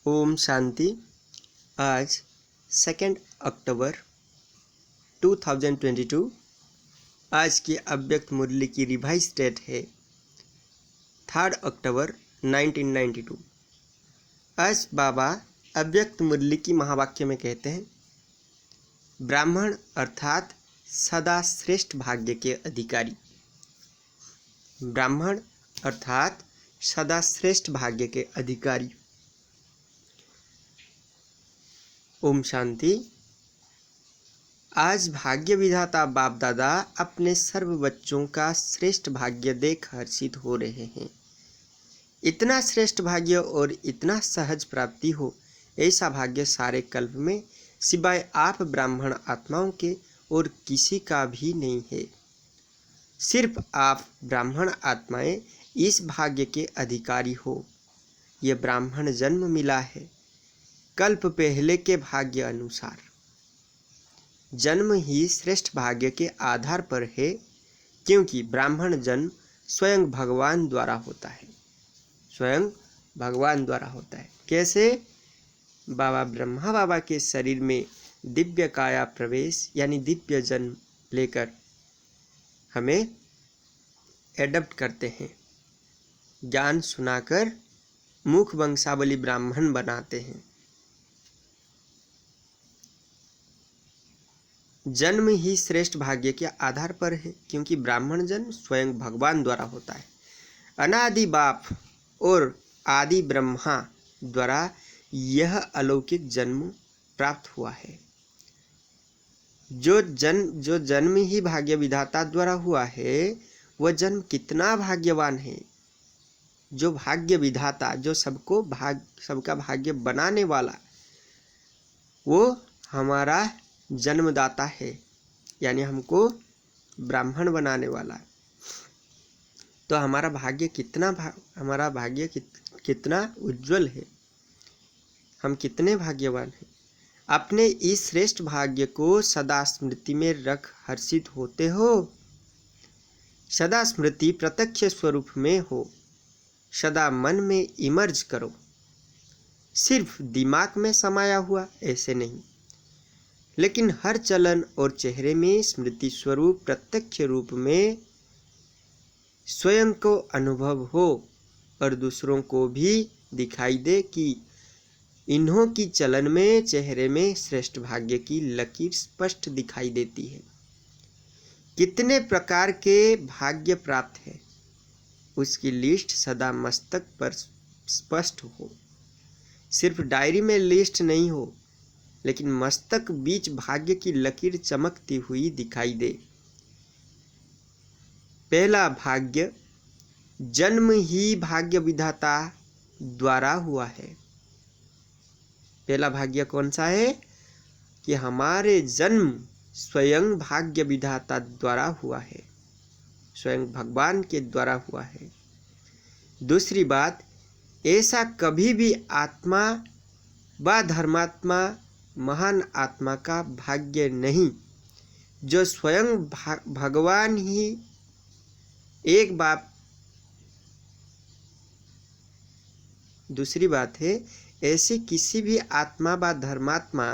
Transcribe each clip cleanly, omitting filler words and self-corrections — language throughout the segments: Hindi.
ओम शांति। आज 2 अक्टूबर 2022। आज की अव्यक्त मुरली की रिवाइज डेट है 3 अक्टूबर 1992। आज बाबा अव्यक्त मुरली की महावाक्य में कहते हैं, ब्राह्मण अर्थात सदा श्रेष्ठ भाग्य के अधिकारी। ब्राह्मण अर्थात सदा श्रेष्ठ भाग्य के अधिकारी। ओम शांति। आज भाग्य विधाता बाप दादा अपने सर्व बच्चों का श्रेष्ठ भाग्य देख हर्षित हो रहे हैं। इतना श्रेष्ठ भाग्य और इतना सहज प्राप्ति हो, ऐसा भाग्य सारे कल्प में सिवाय आप ब्राह्मण आत्माओं के और किसी का भी नहीं है। सिर्फ आप ब्राह्मण आत्माएं इस भाग्य के अधिकारी हो। यह ब्राह्मण जन्म मिला है कल्प पहले के भाग्य अनुसार। जन्म ही श्रेष्ठ भाग्य के आधार पर है, क्योंकि ब्राह्मण जन्म स्वयं भगवान द्वारा होता है। स्वयं भगवान द्वारा होता है। कैसे? बाबा ब्रह्मा बाबा के शरीर में दिव्य काया प्रवेश यानी दिव्य जन्म लेकर हमें एडप्ट करते हैं, ज्ञान सुनाकर मुख वंशावली ब्राह्मण बनाते हैं। जन्म ही श्रेष्ठ भाग्य के आधार पर है, क्योंकि ब्राह्मण जन्म स्वयं भगवान द्वारा होता है। अनादि बाप और आदि ब्रह्मा द्वारा यह अलौकिक जन्म प्राप्त हुआ है। जो जन्म ही भाग्य विधाता द्वारा हुआ है, वह जन्म कितना भाग्यवान है। जो भाग्य विधाता, जो सबका भाग्य बनाने वाला, वो हमारा जन्मदाता है, यानी हमको ब्राह्मण बनाने वाला। तो हमारा भाग्य कितना उज्जवल है। हम कितने भाग्यवान हैं। अपने इस श्रेष्ठ भाग्य को सदा स्मृति में रख हर्षित होते हो। सदा स्मृति प्रत्यक्ष स्वरूप में हो। सदा मन में इमर्ज करो। सिर्फ दिमाग में समाया हुआ ऐसे नहीं, लेकिन हर चलन और चेहरे में स्मृति स्वरूप प्रत्यक्ष रूप में स्वयं को अनुभव हो और दूसरों को भी दिखाई दे कि इन्हों की चलन में, चेहरे में श्रेष्ठ भाग्य की लकीर स्पष्ट दिखाई देती है। कितने प्रकार के भाग्य प्राप्त है, उसकी लिस्ट सदा मस्तक पर स्पष्ट हो। सिर्फ डायरी में लिस्ट नहीं हो, लेकिन मस्तक बीच भाग्य की लकीर चमकती हुई दिखाई दे। पहला भाग्य जन्म ही भाग्य विधाता द्वारा हुआ है। पहला भाग्य कौन सा है? कि हमारे जन्म स्वयं भाग्य विधाता द्वारा हुआ है, स्वयं भगवान के द्वारा हुआ है। दूसरी बात, ऐसा कभी भी आत्मा व धर्मात्मा, महान आत्मा का भाग्य नहीं, जो स्वयं भगवान ही एक बाप। दूसरी बात है, ऐसे किसी भी आत्मा व धर्मात्मा,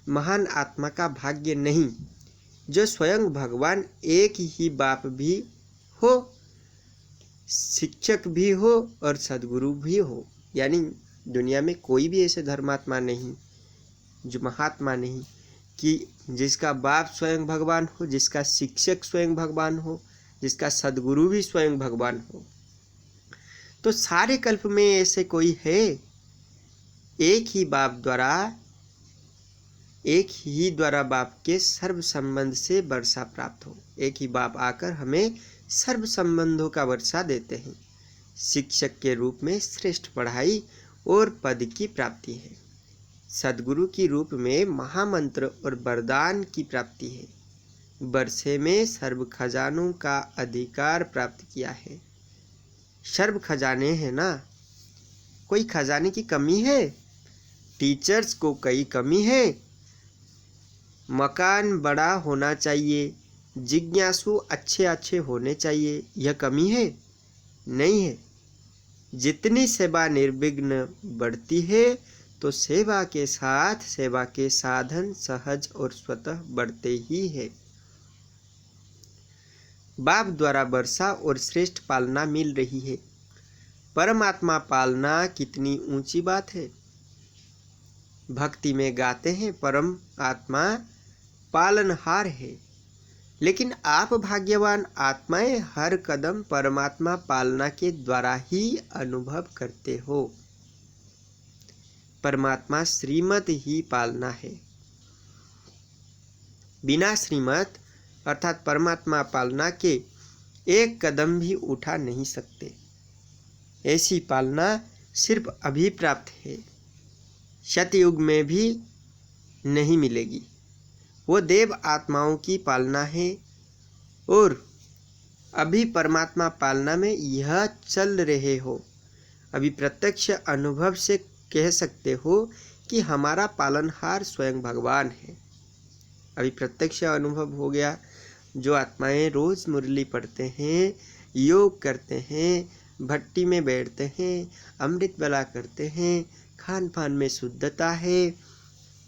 महान आत्मा का भाग्य नहीं, जो स्वयं भगवान एक ही बाप भी हो, शिक्षक भी हो और सद्गुरु भी हो। यानी दुनिया में कोई भी ऐसे धर्मात्मा नहीं, जो महात्मा नहीं, कि जिसका बाप स्वयं भगवान हो, जिसका शिक्षक स्वयं भगवान हो, जिसका सद्गुरु भी स्वयं भगवान हो। तो सारे कल्प में ऐसे कोई है? एक ही द्वारा बाप के सर्व संबंध से वर्षा प्राप्त हो। एक ही बाप आकर हमें सर्व संबंधों का वर्षा देते हैं। शिक्षक के रूप में श्रेष्ठ पढ़ाई और पद की प्राप्ति है। सद्गुरु की रूप में महामंत्र और वरदान की प्राप्ति है। वर्षे में सर्व खजानों का अधिकार प्राप्त किया है। सर्व खजाने हैं ना, कोई खजाने की कमी है? टीचर्स को कई कमी है। मकान बड़ा होना चाहिए, जिज्ञासु अच्छे होने चाहिए, यह कमी है? नहीं है। जितनी सेवा निर्विघ्न बढ़ती है, तो सेवा के साथ सेवा के साधन सहज और स्वतः बढ़ते ही है। बाप द्वारा वर्षा और श्रेष्ठ पालना मिल रही है। परमात्मा पालना कितनी ऊंची बात है। भक्ति में गाते हैं परम आत्मा पालनहार है, लेकिन आप भाग्यवान आत्माएं हर कदम परमात्मा पालना के द्वारा ही अनुभव करते हो। परमात्मा श्रीमत ही पालना है। बिना श्रीमत अर्थात परमात्मा पालना के एक कदम भी उठा नहीं सकते। ऐसी पालना सिर्फ अभी प्राप्त है, सतयुग में भी नहीं मिलेगी। वो देव आत्माओं की पालना है और अभी परमात्मा पालना में यह चल रहे हो। अभी प्रत्यक्ष अनुभव से कह सकते हो कि हमारा पालनहार स्वयं भगवान है। अभी प्रत्यक्ष अनुभव हो गया। जो आत्माएं रोज मुरली पढ़ते हैं, योग करते हैं, भट्टी में बैठते हैं, अमृत बेला करते हैं, खान पान में शुद्धता है,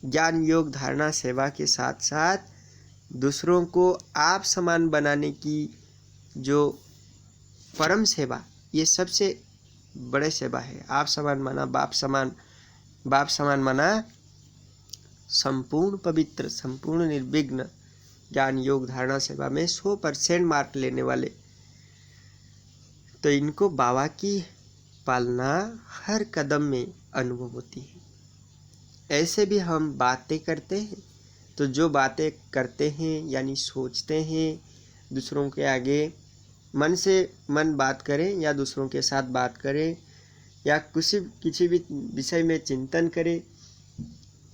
ज्ञान योग धारणा सेवा के साथ साथ दूसरों को आप समान बनाने की जो परम सेवा, ये सबसे बड़े सेवा है। आप समान माना बाप समान, बाप समान माना संपूर्ण पवित्र, संपूर्ण निर्विघ्न ज्ञान योग धारणा सेवा में 100% मार्क लेने वाले। तो इनको बाबा की पालना हर कदम में अनुभव होती है। ऐसे भी हम बातें करते हैं, तो जो बातें करते हैं यानी सोचते हैं, दूसरों के आगे मन से मन बात करें या दूसरों के साथ बात करें या किसी भी विषय में चिंतन करें,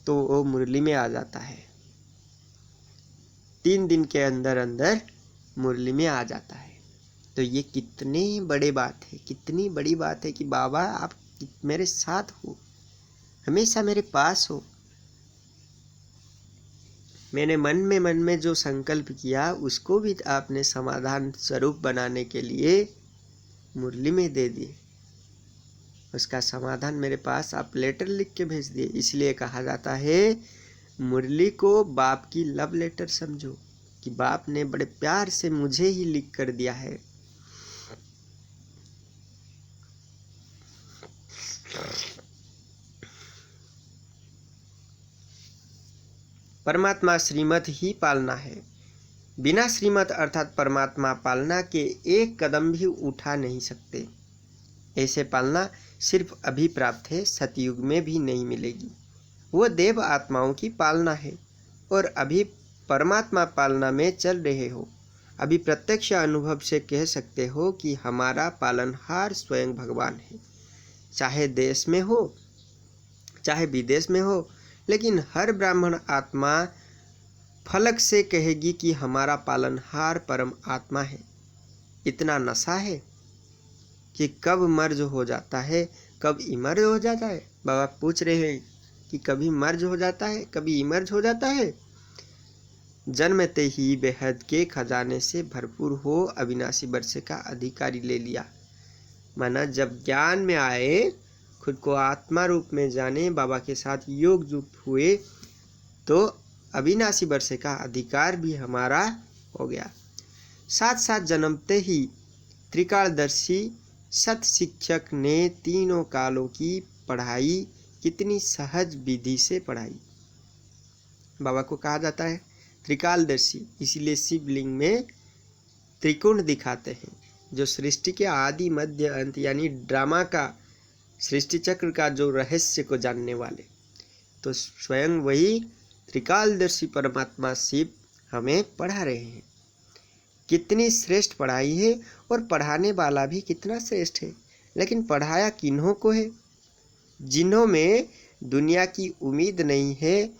तो वो मुरली में आ जाता है। 3 दिन के अंदर अंदर मुरली में आ जाता है। तो ये कितनी बड़ी बात है, कितनी बड़ी बात है कि बाबा आप मेरे साथ हो, हमेशा मेरे पास हो। मैंने मन में जो संकल्प किया उसको भी आपने समाधान स्वरूप बनाने के लिए मुरली में दे दिए। उसका समाधान मेरे पास आप लेटर लिख के भेज दिए। इसलिए कहा जाता है मुरली को बाप की लव लेटर समझो, कि बाप ने बड़े प्यार से मुझे ही लिख कर दिया है। परमात्मा श्रीमत ही पालना है। बिना श्रीमत अर्थात परमात्मा पालना के एक कदम भी उठा नहीं सकते। ऐसे पालना सिर्फ अभी प्राप्त है, सतयुग में भी नहीं मिलेगी। वो देव आत्माओं की पालना है और अभी परमात्मा पालना में चल रहे हो। अभी प्रत्यक्ष अनुभव से कह सकते हो कि हमारा पालनहार स्वयं भगवान है। चाहे देश में हो चाहे विदेश में हो, लेकिन हर ब्राह्मण आत्मा फलक से कहेगी कि हमारा पालनहार परम आत्मा है। इतना नशा है कि कब मर्ज हो जाता है, कब इमर्ज हो जाता है। बाबा पूछ रहे हैं कि कभी मर्ज हो जाता है, कभी इमर्ज हो जाता है। जन्मते ही बेहद के खजाने से भरपूर हो अविनाशी वर्षे का अधिकारी ले लिया। माना जब ज्ञान में आए, खुद को आत्मा रूप में जाने, बाबा के साथ योग युक्त हुए, तो अविनाशी वर्षे का अधिकार भी हमारा हो गया। साथ साथ जन्मते ही त्रिकालदर्शी सत शिक्षक ने तीनों कालों की पढ़ाई कितनी सहज विधि से पढ़ाई। बाबा को कहा जाता है त्रिकालदर्शी, इसीलिए शिवलिंग में त्रिकोण दिखाते हैं, जो सृष्टि के आदि मध्य अंत यानी ड्रामा का, सृष्टि चक्र का जो रहस्य को जानने वाले। तो स्वयं वही त्रिकालदर्शी परमात्मा शिव हमें पढ़ा रहे हैं। कितनी श्रेष्ठ पढ़ाई है और पढ़ाने वाला भी कितना श्रेष्ठ है। लेकिन पढ़ाया किन्हों को है? जिन्हों में दुनिया की उम्मीद नहीं है,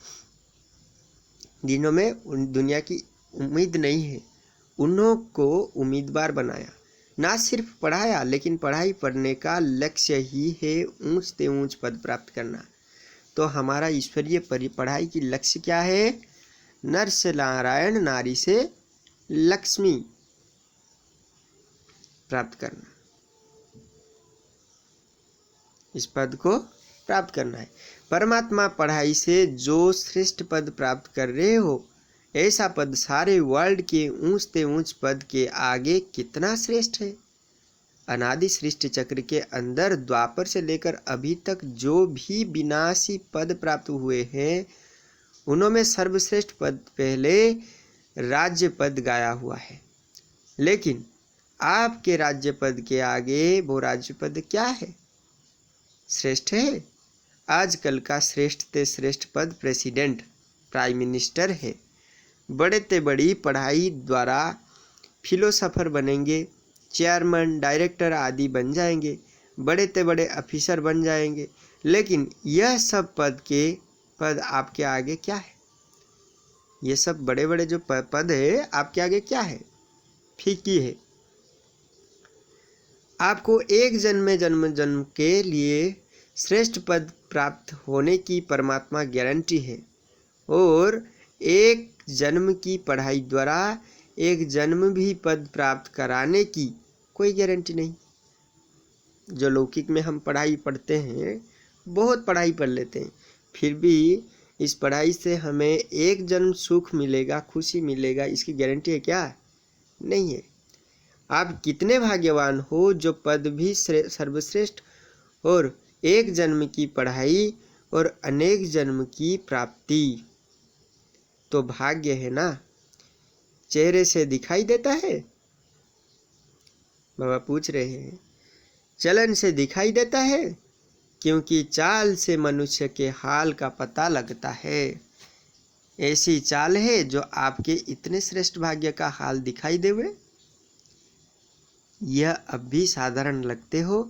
जिन्हों में दुनिया की उम्मीद नहीं है, उन्हों को उम्मीदवार बनाया। ना सिर्फ पढ़ाया, लेकिन पढ़ाई पढ़ने का लक्ष्य ही है ऊंच से ऊंच पद प्राप्त करना। तो हमारा ईश्वरीय पढ़ाई की लक्ष्य क्या है? नर से नारायण, नारी से लक्ष्मी प्राप्त करना। इस पद को प्राप्त करना है। परमात्मा पढ़ाई से जो श्रेष्ठ पद प्राप्त कर रहे हो, ऐसा पद सारे वर्ल्ड के ऊंचते ऊंच पद के आगे कितना श्रेष्ठ है। अनादि सृष्टि चक्र के अंदर द्वापर से लेकर अभी तक जो भी विनाशी पद प्राप्त हुए हैं, उनमें सर्वश्रेष्ठ पद पहले राज्य पद गाया हुआ है। लेकिन आपके राज्य पद के आगे वो राज्य पद क्या है? श्रेष्ठ है। आजकल का श्रेष्ठ से श्रेष्ठ पद प्रेसिडेंट, प्राइम मिनिस्टर है। बड़े से बड़ी पढ़ाई द्वारा फिलोसोफर बनेंगे, चेयरमैन, डायरेक्टर आदि बन जाएंगे, बड़े से बड़े ऑफिसर बन जाएंगे। लेकिन यह सब पद आपके आगे क्या है? ये सब बड़े बड़े जो पद है आपके आगे क्या है? फीकी है। आपको एक जन्म के लिए श्रेष्ठ पद प्राप्त होने की परमात्मा गारंटी है, और एक जन्म की पढ़ाई द्वारा एक जन्म भी पद प्राप्त कराने की कोई गारंटी नहीं। जो लौकिक में हम पढ़ाई पढ़ते हैं, बहुत पढ़ाई पढ़ लेते हैं, फिर भी इस पढ़ाई से हमें एक जन्म सुख मिलेगा, खुशी मिलेगा, इसकी गारंटी है क्या? नहीं है। आप कितने भाग्यवान हो जो पद भी सर्वश्रेष्ठ और एक जन्म की पढ़ाई और अनेक जन्म की प्राप्ति। तो भाग्य है ना, चेहरे से दिखाई देता है? बाबा पूछ रहे हैं, चलन से दिखाई देता है? क्योंकि चाल से मनुष्य के हाल का पता लगता है। ऐसी चाल है जो आपके इतने श्रेष्ठ भाग्य का हाल दिखाई देवे। यह अब भी साधारण लगते हो,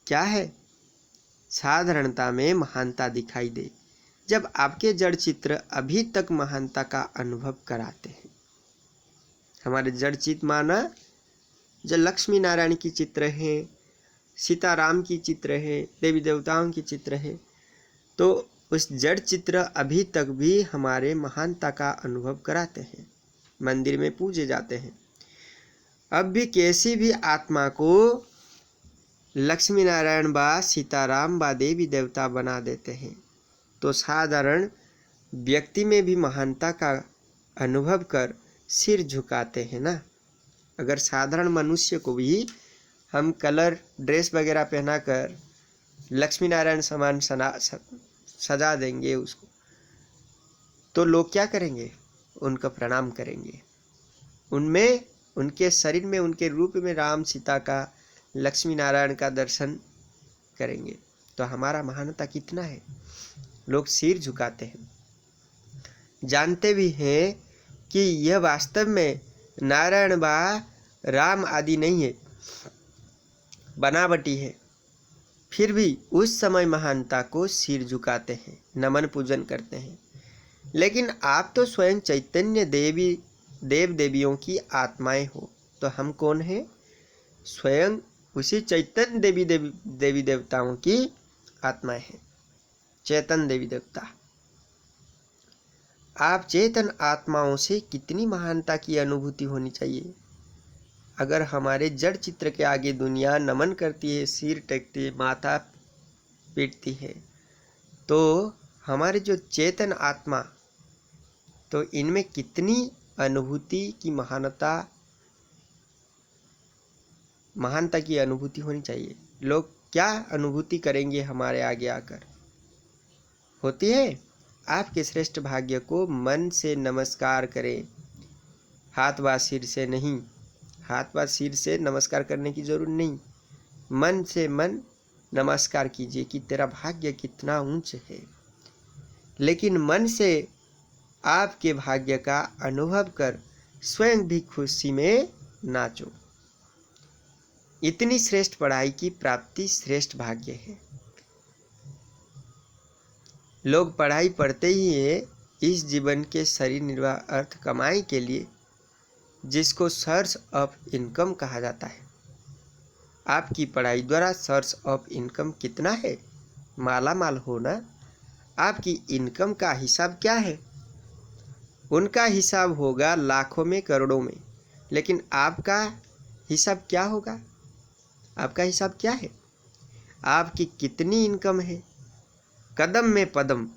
क्या है? साधारणता में महानता दिखाई दे, जब आपके जड़ चित्र अभी तक महानता का अनुभव कराते हैं। हमारे जड़ चित्र माना जो लक्ष्मी नारायण की चित्र हैं, सीताराम की चित्र है, देवी देवताओं की चित्र है, तो उस जड़ चित्र अभी तक भी हमारे महानता का अनुभव कराते हैं, मंदिर में पूजे जाते हैं। अब भी कैसी भी आत्मा को लक्ष्मी नारायण बा सीताराम बा देवी देवता बना देते हैं, तो साधारण व्यक्ति में भी महानता का अनुभव कर सिर झुकाते हैं ना। अगर साधारण मनुष्य को भी हम कलर ड्रेस वगैरह पहनाकर लक्ष्मी नारायण समान सजा देंगे उसको, तो लोग क्या करेंगे? उनका प्रणाम करेंगे। उनमें, उनके शरीर में, उनके रूप में राम सीता का, लक्ष्मी नारायण का दर्शन करेंगे। तो हमारा महानता कितना है? लोग सिर झुकाते हैं। जानते भी हैं कि यह वास्तव में नारायण बा राम आदि नहीं है, बनावटी है, फिर भी उस समय महानता को सिर झुकाते हैं, नमन पूजन करते हैं। लेकिन आप तो स्वयं चैतन्य देव देवियों की आत्माएं हो, तो हम कौन हैं? स्वयं उसी चैतन्य देवी देवताओं की आत्माएं हैं, चेतन देवी देवता। आप चेतन आत्माओं से कितनी महानता की अनुभूति होनी चाहिए। अगर हमारे जड़ चित्र के आगे दुनिया नमन करती है, सिर टेकती है, माथा पीटती है, तो हमारे जो चेतन आत्मा, तो इनमें कितनी अनुभूति की महानता की अनुभूति होनी चाहिए। लोग क्या अनुभूति करेंगे हमारे आगे आकर? होती है। आपके श्रेष्ठ भाग्य को मन से नमस्कार करें, हाथ व सिर से नहीं। हाथ व सिर से नमस्कार करने की जरूरत नहीं, मन से मन नमस्कार कीजिए कि तेरा भाग्य कितना ऊंच है। लेकिन मन से आपके भाग्य का अनुभव कर स्वयं भी खुशी में नाचो। इतनी श्रेष्ठ पढ़ाई की प्राप्ति श्रेष्ठ भाग्य है। लोग पढ़ाई पढ़ते ही है इस जीवन के शरीर निर्वाह अर्थ कमाई के लिए, जिसको सोर्स ऑफ इनकम कहा जाता है। आपकी पढ़ाई द्वारा सोर्स ऑफ इनकम कितना है? माला माल होना। आपकी इनकम का हिसाब क्या है? उनका हिसाब होगा लाखों में, करोड़ों में। लेकिन आपका हिसाब क्या होगा? आपका हिसाब क्या है? आपकी कितनी इनकम है, कदम में पदम,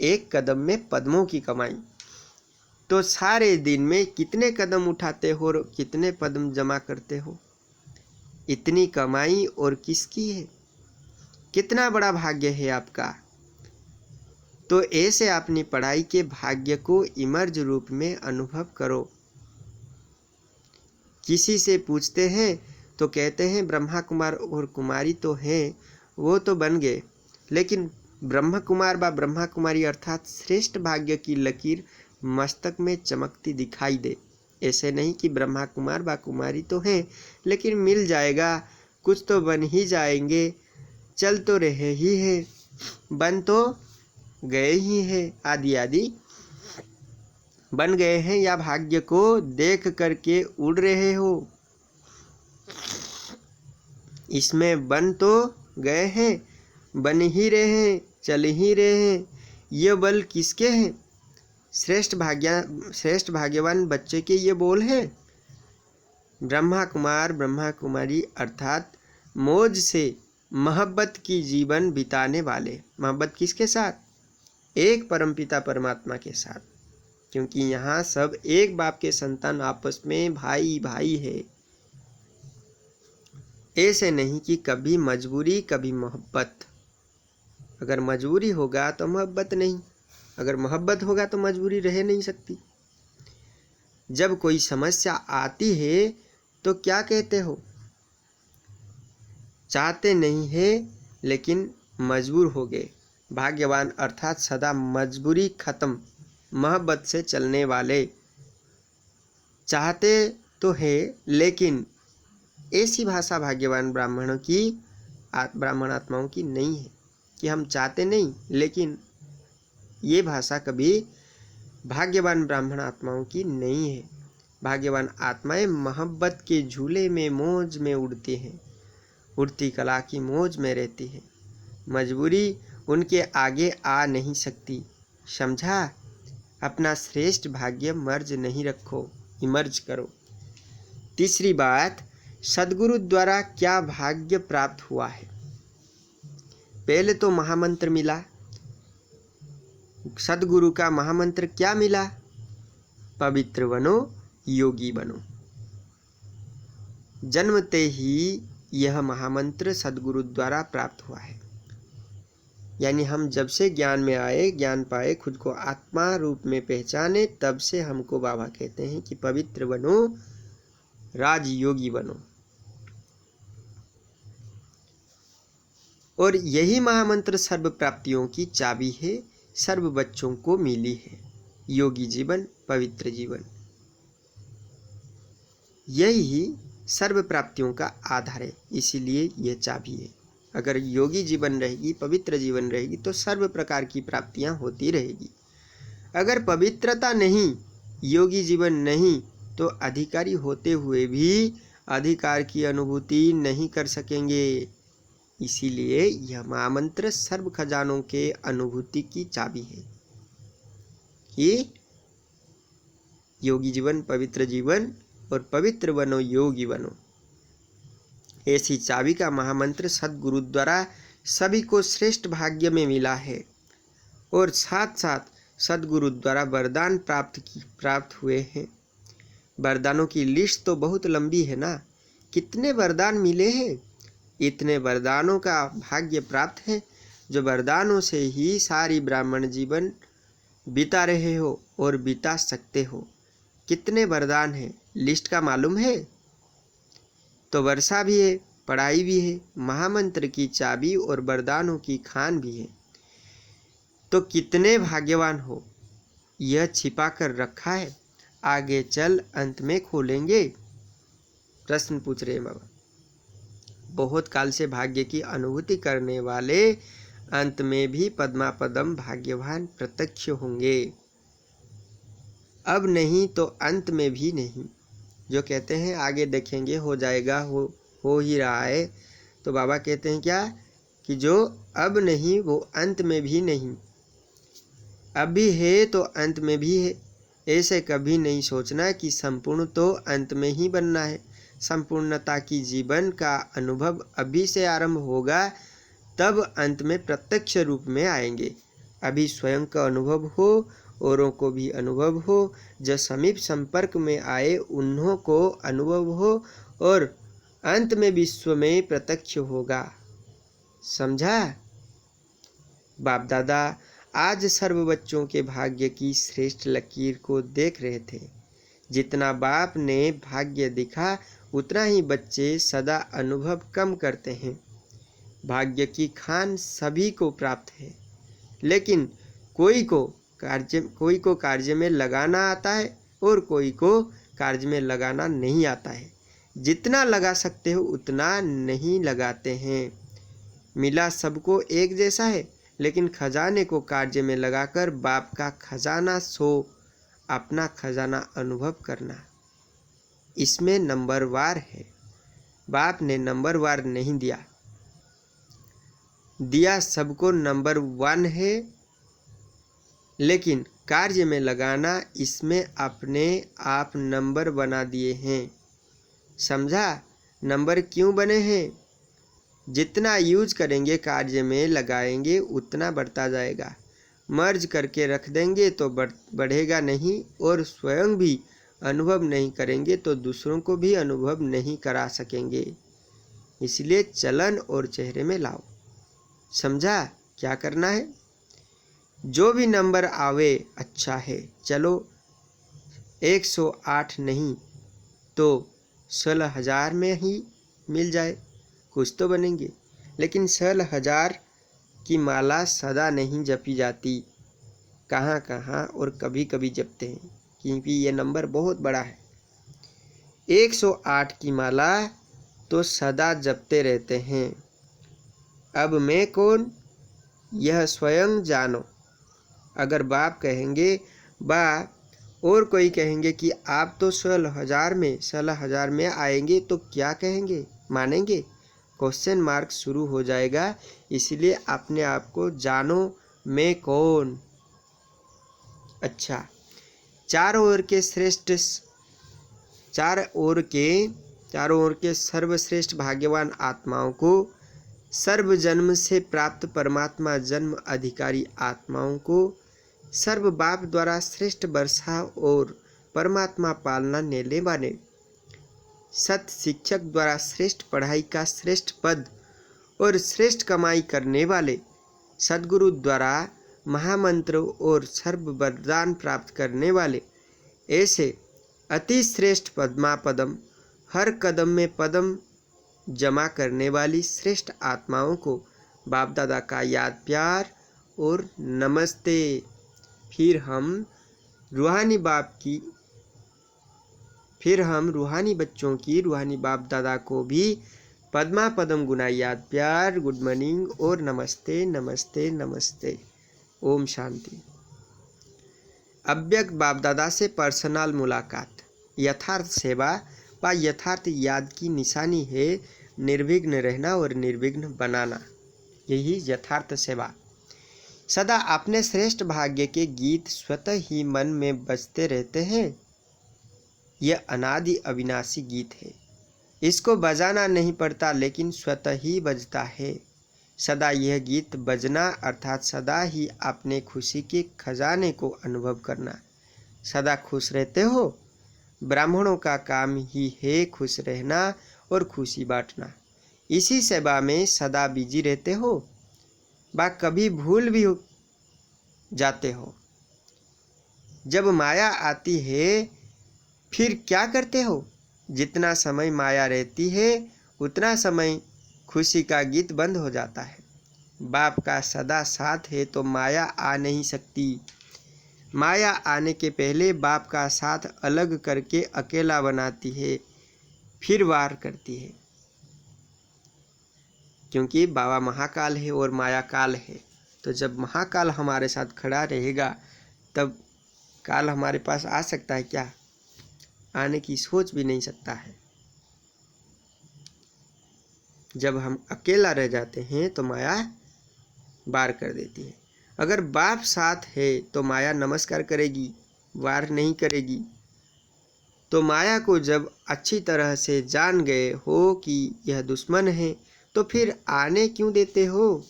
एक कदम में पद्मों की कमाई। तो सारे दिन में कितने कदम उठाते हो और कितने पद्म जमा करते हो? इतनी कमाई और किसकी है? कितना बड़ा भाग्य है आपका। तो ऐसे अपनी पढ़ाई के भाग्य को इमर्ज रूप में अनुभव करो। किसी से पूछते हैं तो कहते हैं ब्रह्मा कुमार और कुमारी तो हैं, वो तो बन गए, लेकिन ब्रह्म कुमार व ब्रह्मा कुमारी अर्थात श्रेष्ठ भाग्य की लकीर मस्तक में चमकती दिखाई दे। ऐसे नहीं कि ब्रह्मा कुमार व कुमारी तो हैं, लेकिन मिल जाएगा, कुछ तो बन ही जाएंगे, चल तो रहे ही हैं, बन तो गए ही हैं, आदि आदि बन गए हैं, या भाग्य को देख करके उड़ रहे हो। इसमें बन तो गए हैं, बन ही रहे हैं, चल ही रहे हैं। ये बल किसके हैं? श्रेष्ठ भाग्यवान बच्चे के ये बोल हैं। ब्रह्मा कुमार ब्रह्मा कुमारी अर्थात मौज से मोहब्बत की जीवन बिताने वाले। मोहब्बत किसके साथ? एक परमपिता परमात्मा के साथ, क्योंकि यहाँ सब एक बाप के संतान आपस में भाई भाई है। ऐसे नहीं कि कभी मजबूरी कभी मोहब्बत। अगर मजबूरी होगा तो मोहब्बत नहीं, अगर मोहब्बत होगा तो मजबूरी रह नहीं सकती। जब कोई समस्या आती है तो क्या कहते हो? चाहते नहीं है लेकिन मजबूर हो गए। भाग्यवान अर्थात सदा मजबूरी खत्म, मोहब्बत से चलने वाले। चाहते तो है लेकिन ऐसी भाषा भाग्यवान ब्राह्मण आत्माओं की नहीं है कि हम चाहते नहीं, लेकिन ये भाषा कभी भाग्यवान ब्राह्मण आत्माओं की नहीं है। भाग्यवान आत्माएं मोहब्बत के झूले में मौज में उड़ती हैं, उड़ती कला की मौज में रहती है। मजबूरी उनके आगे आ नहीं सकती। समझा? अपना श्रेष्ठ भाग्य मर्ज नहीं रखो, इमर्ज करो। तीसरी बात, सद्गुरु द्वारा क्या भाग्य प्राप्त हुआ है। पहले तो महामंत्र मिला। सद्गुरु का महामंत्र क्या मिला? पवित्र बनो, योगी बनो। जन्मते ही यह महामंत्र सद्गुरु द्वारा प्राप्त हुआ है। यानी हम जब से ज्ञान में आए, ज्ञान पाए, खुद को आत्मा रूप में पहचाने, तब से हमको बाबा कहते हैं कि पवित्र बनो, राजयोगी बनो। और यही महामंत्र सर्व प्राप्तियों की चाबी है, सर्व बच्चों को मिली है। योगी जीवन, पवित्र जीवन, यही सर्व प्राप्तियों का आधार है, इसीलिए यह चाबी है। अगर योगी जीवन रहेगी, पवित्र जीवन रहेगी, तो सर्व प्रकार की प्राप्तियां होती रहेगी। अगर पवित्रता नहीं, योगी जीवन नहीं, तो अधिकारी होते हुए भी अधिकार की अनुभूति नहीं कर सकेंगे। इसीलिए यह महामंत्र सर्व खजानों के अनुभूति की चाबी है कि योगी जीवन, पवित्र जीवन, और पवित्र बनो, योगी बनो। ऐसी चाबी का महामंत्र सद्गुरु द्वारा सभी को श्रेष्ठ भाग्य में मिला है। और साथ साथ सद्गुरु द्वारा वरदान प्राप्त हुए हैं। वरदानों की लिस्ट तो बहुत लंबी है ना। कितने वरदान मिले हैं, इतने वरदानों का भाग्य प्राप्त है, जो वरदानों से ही सारी ब्राह्मण जीवन बिता रहे हो और बिता सकते हो। कितने वरदान हैं, लिस्ट का मालूम है? तो वर्षा भी है, पढ़ाई भी है, महामंत्र की चाबी और वरदानों की खान भी है। तो कितने भाग्यवान हो, यह छिपा कर रखा है, आगे चल अंत में खोलेंगे। प्रश्न पूछ रहे बाबा। बहुत काल से भाग्य की अनुभूति करने वाले अंत में भी पद्मापदम भाग्यवान प्रत्यक्ष होंगे। अब नहीं तो अंत में भी नहीं। जो कहते हैं आगे देखेंगे, हो जाएगा, हो ही रहा है, तो बाबा कहते हैं क्या कि जो अब नहीं वो अंत में भी नहीं। अब भी है तो अंत में भी है। ऐसे कभी नहीं सोचना कि संपूर्ण तो अंत में ही बनना है। संपूर्णता की जीवन का अनुभव अभी से आरंभ होगा, तब अंत में प्रत्यक्ष रूप में आएंगे। अभी स्वयं का अनुभव हो, औरों को भी अनुभव हो, जो समीप संपर्क में आए उन्हों को अनुभव हो, और अंत में विश्व में प्रत्यक्ष होगा। समझा? बाप दादा आज सर्व बच्चों के भाग्य की श्रेष्ठ लकीर को देख रहे थे। जितना बाप ने भाग्य दिखा उतना ही बच्चे सदा अनुभव कम करते हैं। भाग्य की खान सभी को प्राप्त है, लेकिन कोई को कार्य में लगाना आता है और कोई को कार्य में लगाना नहीं आता है। जितना लगा सकते हो उतना नहीं लगाते हैं। मिला सबको एक जैसा है, लेकिन खजाने को कार्य में लगाकर बाप का खजाना सो अपना खजाना अनुभव करना, इसमें नंबरवार है। बाप ने नंबरवार नहीं दिया सबको नंबर 1 है, लेकिन कार्य में लगाना इसमें अपने आप नंबर बना दिए हैं। समझा? नंबर क्यों बने हैं? जितना यूज करेंगे, कार्य में लगाएंगे, उतना बढ़ता जाएगा। मर्ज करके रख देंगे तो बढ़ेगा नहीं, और स्वयं भी अनुभव नहीं करेंगे तो दूसरों को भी अनुभव नहीं करा सकेंगे। इसलिए चलन और चेहरे में लाओ। समझा क्या करना है? जो भी नंबर आवे अच्छा है। चलो 108 नहीं तो 16,000 में ही मिल जाए, कुछ तो बनेंगे। लेकिन 16,000 की माला सदा नहीं जपी जाती, कहाँ कहाँ और कभी कभी जपते हैं, क्योंकि ये नंबर बहुत बड़ा है। 108 की माला तो सदा जपते रहते हैं। अब मैं कौन, यह स्वयं जानो। अगर बाप कहेंगे बा और कोई कहेंगे कि आप तो 16,000 में आएंगे, तो क्या कहेंगे? मानेंगे? क्वेश्चन मार्क शुरू हो जाएगा। इसलिए अपने आप को जानो, मैं कौन। अच्छा, चारों ओर के सर्वश्रेष्ठ भाग्यवान आत्माओं को, सर्व जन्म से प्राप्त परमात्मा जन्म अधिकारी आत्माओं को, सर्व बाप द्वारा श्रेष्ठ वर्षा और परमात्मा पालना नेले वाले, सत शिक्षक द्वारा श्रेष्ठ पढ़ाई का श्रेष्ठ पद और श्रेष्ठ कमाई करने वाले, सद्गुरु द्वारा महामंत्र और सर्व वरदान प्राप्त करने वाले, ऐसे अति श्रेष्ठ पद्म हर कदम में पदम जमा करने वाली श्रेष्ठ आत्माओं को बाप दादा का याद प्यार और नमस्ते। फिर हम रूहानी बच्चों की रूहानी बाप दादा को भी पद्मा पदम गुना याद प्यार, गुड मॉर्निंग और नमस्ते नमस्ते नमस्ते। ओम शांति। अव्यक्त बाप दादा से पर्सनल मुलाकात। यथार्थ सेवा व यथार्थ याद की निशानी है निर्विघ्न रहना और निर्विघ्न बनाना। यही यथार्थ सेवा। सदा अपने श्रेष्ठ भाग्य के गीत स्वतः ही मन में बजते रहते हैं। यह अनादि अविनाशी गीत है। इसको बजाना नहीं पड़ता, लेकिन स्वतः ही बजता है। सदा यह गीत बजना अर्थात सदा ही अपने खुशी के खजाने को अनुभव करना। सदा खुश रहते हो। ब्राह्मणों का काम ही है खुश रहना और खुशी बांटना। इसी सेवा में सदा बिजी रहते हो, बा कभी भूल भी जाते हो। जब माया आती है फिर क्या करते हो? जितना समय माया रहती है उतना समय खुशी का गीत बंद हो जाता है। बाप का सदा साथ है तो माया आ नहीं सकती। माया आने के पहले बाप का साथ अलग करके अकेला बनाती है, फिर वार करती है। क्योंकि बाबा महाकाल है और माया काल है। तो जब महाकाल हमारे साथ खड़ा रहेगा तब काल हमारे पास आ सकता है क्या? आने की सोच भी नहीं सकता है। जब हम अकेला रह जाते हैं तो माया वार कर देती है। अगर बाप साथ है तो माया नमस्कार करेगी, वार नहीं करेगी। तो माया को जब अच्छी तरह से जान गए हो कि यह दुश्मन है, तो फिर आने क्यों देते हो?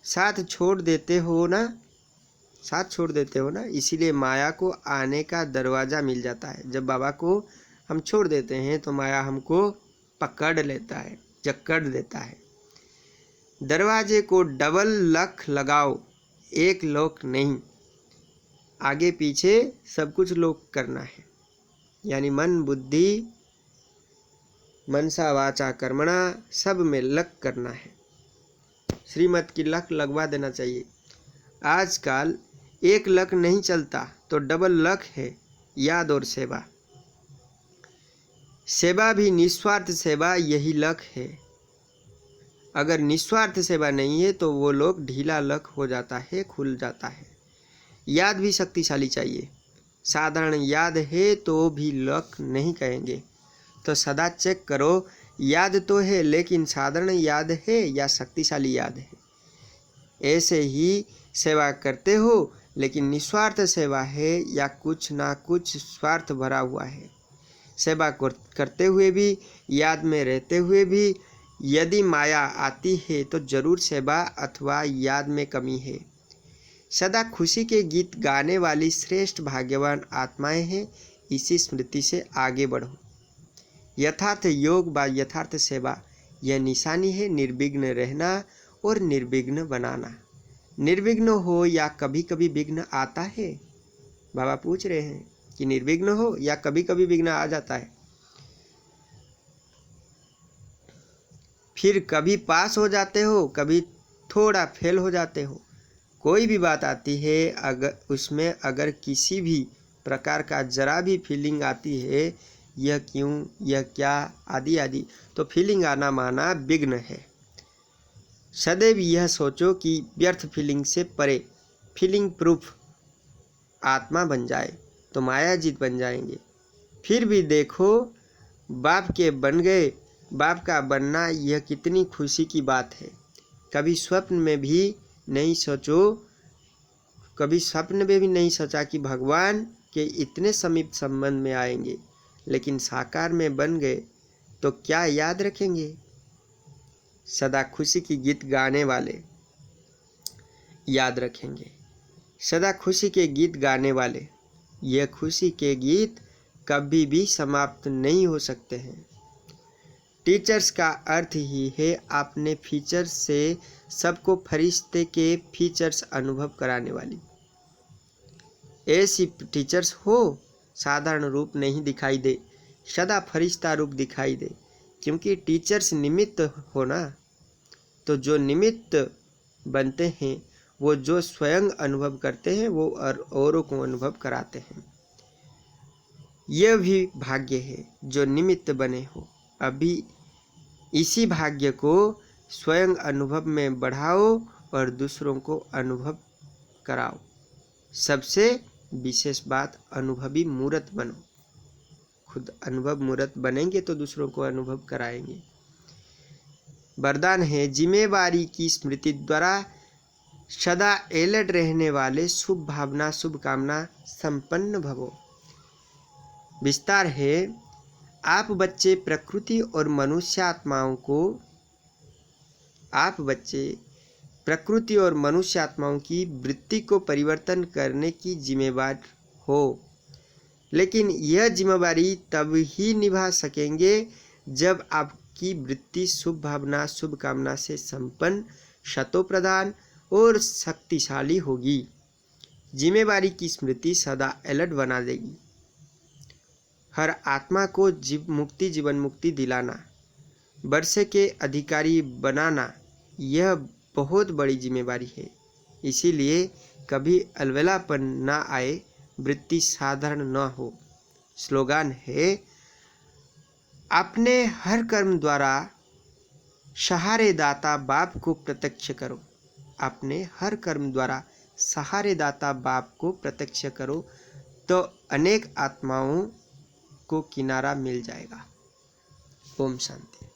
साथ छोड़ देते हो ना, साथ छोड़ देते हो ना। इसीलिए माया को आने का दरवाज़ा मिल जाता है। जब बाबा को हम छोड़ देते हैं तो माया हमको पकड़ लेता है, जकड़ देता है। दरवाजे को डबल लॉक लगाओ, एक लॉक नहीं। आगे पीछे सब कुछ लॉक करना है, यानी मन बुद्धि मनसा वाचा कर्मणा सब में लक करना है। श्रीमत की लक लगवा देना चाहिए। आजकल एक लक नहीं चलता तो डबल लक है, याद और सेवा। सेवा भी निस्वार्थ सेवा, यही लक है। अगर निस्वार्थ सेवा नहीं है तो वो लोग ढीला लक हो जाता है, खुल जाता है। याद भी शक्तिशाली चाहिए। साधारण याद है तो भी लक नहीं कहेंगे। तो सदा चेक करो, याद तो है लेकिन साधारण याद है या शक्तिशाली याद है। ऐसे ही सेवा करते हो लेकिन निस्वार्थ सेवा है या कुछ ना कुछ स्वार्थ भरा हुआ है। सेवा करते हुए भी, याद में रहते हुए भी यदि माया आती है तो जरूर सेवा अथवा याद में कमी है। सदा खुशी के गीत गाने वाली श्रेष्ठ भाग्यवान आत्माएं हैं। इसी स्मृति से आगे बढ़ो। यथार्थ योग व यथार्थ सेवा यह निशानी है निर्विघ्न रहना और निर्विघ्न बनाना। निर्विघ्न हो या कभी कभी विघ्न आता है? बाबा पूछ रहे हैं कि निर्विघ्न हो या कभी कभी विघ्न आ जाता है। फिर कभी पास हो जाते हो, कभी थोड़ा फेल हो जाते हो। कोई भी बात आती है, अगर उसमें अगर किसी भी प्रकार का जरा भी फीलिंग आती है, यह क्यों, यह क्या, आदि आदि, तो फीलिंग आना माना विघ्न है। सदैव यह सोचो कि व्यर्थ फीलिंग से परे फीलिंग प्रूफ आत्मा बन जाए तो मायाजीत बन जाएंगे। फिर भी देखो, बाप के बन गए। बाप का बनना यह कितनी खुशी की बात है। कभी स्वप्न में भी नहीं सोचा कि भगवान के इतने समीप संबंध में आएंगे, लेकिन साकार में बन गए तो क्या याद रखेंगे? सदा खुशी की गीत गाने वाले याद रखेंगे। सदा खुशी के गीत गाने वाले, यह खुशी के गीत कभी भी समाप्त नहीं हो सकते हैं। टीचर्स का अर्थ ही है अपने फीचर्स से सबको फरिश्ते के फीचर्स अनुभव कराने वाली। ऐसी टीचर्स हो साधारण रूप नहीं दिखाई दे, सदा फरिश्ता रूप दिखाई दे। क्योंकि टीचर्स निमित्त हो ना, तो जो निमित्त बनते हैं वो जो स्वयं अनुभव करते हैं वो औरों को अनुभव कराते हैं। यह भी भाग्य है जो निमित्त बने हो। अभी इसी भाग्य को स्वयं अनुभव में बढ़ाओ और दूसरों को अनुभव कराओ। सबसे विशेष बात, अनुभवी मूर्त बनो। खुद अनुभव मूर्त बनेंगे तो दूसरों को अनुभव कराएंगे। वरदान है, जिम्मेवारी की स्मृति द्वारा सदा अलर्ट रहने वाले शुभ भावना शुभ कामना संपन्न भवो। विस्तार है, आप बच्चे प्रकृति और मनुष्य आत्माओं की वृत्ति को परिवर्तन करने की जिम्मेवार हो। लेकिन यह जिम्मेवारी तब ही निभा सकेंगे जब आपकी वृत्ति शुभ भावना शुभ कामना से संपन्न, शतोप्रधान और शक्तिशाली होगी। जिम्मेवारी की स्मृति सदा अलर्ट बना देगी। हर आत्मा को जीवन मुक्ति दिलाना, वर्षे के अधिकारी बनाना, यह बहुत बड़ी जिम्मेवारी है। इसीलिए कभी अलवेलापन न आए, वृत्ति साधारण न हो। स्लोगान है, अपने हर कर्म द्वारा सहारेदाता बाप को प्रत्यक्ष करो। अपने हर कर्म द्वारा सहारेदाता बाप को प्रत्यक्ष करो तो अनेक आत्माओं को किनारा मिल जाएगा। ओम शांति।